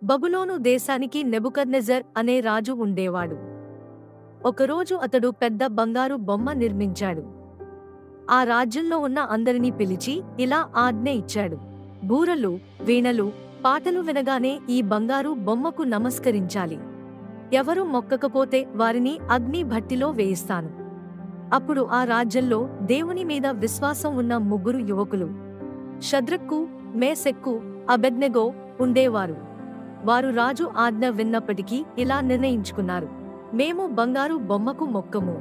బబులోను దేశానికి నెబుకద్నెజర్ అనే రాజు ఉండేవాడు. ఒకరోజు అతడు పెద్ద బంగారు బొమ్మ నిర్మించాడు. ఆ రాజ్యంలో ఉన్న అందరినీ పిలిచి ఇలా ఆజ్ఞ ఇచ్చాడు: బూరలు, వీణలు, పాటలు వినగానే ఈ బంగారు బొమ్మకు నమస్కరించాలి. ఎవరు మొక్కకపోతే వారిని అగ్ని భట్టిలో వేయిస్తాను. అప్పుడు ఆ రాజ్యంలో దేవుని మీద విశ్వాసం ఉన్న ముగ్గురు యువకులు, షద్రకు, మేషెక్కు, అబేద్నెగో ఉండేవారు. వారు రాజు ఆజ్ఞ విన్నప్పటికీ ఇలా నిర్ణయించుకున్నారు: మేము బంగారు బొమ్మకు మొక్కము.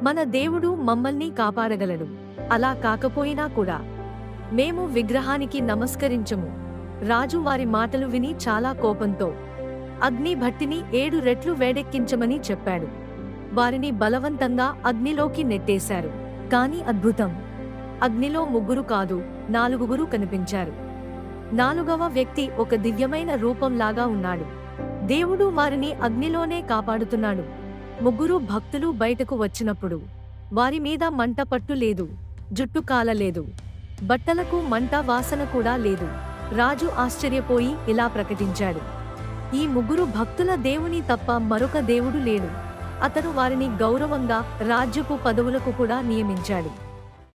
మన దేవుడు మమ్మల్ని కాపాడగలడు. అలా కాకపోయినా కూడా మేము విగ్రహానికి నమస్కరించము. రాజు వారి మాటలు విని చాలా కోపంతో అగ్ని భట్టిని 7 రెట్లు వేడెక్కించమని చెప్పాడు. వారిని బలవంతంగా అగ్నిలోకి నెట్టేశారు. కాని అద్భుతం! అగ్నిలో ముగ్గురు కాదు, 4గురు కనిపించారు. 4గవ వ్యక్తి ఒక దివ్యమైన రూపంలాగా ఉన్నాడు. దేవుడు వారిని అగ్నిలోనే కాపాడుతున్నాడు. ముగ్గురు భక్తులు బయటకు వచ్చినప్పుడు వారి మీద మంట పట్టు లేదు, జుట్టు కాలలేదు, బట్టలకు మంట వాసన కూడా లేదు. రాజు ఆశ్చర్యపోయి ఇలా ప్రకటించాడు: ఈ ముగ్గురు భక్తుల దేవుని తప్ప మరొక దేవుడు లేడు. అతను వారిని గౌరవంగా రాజ్యపు పదవులకు కూడా నియమించాడు.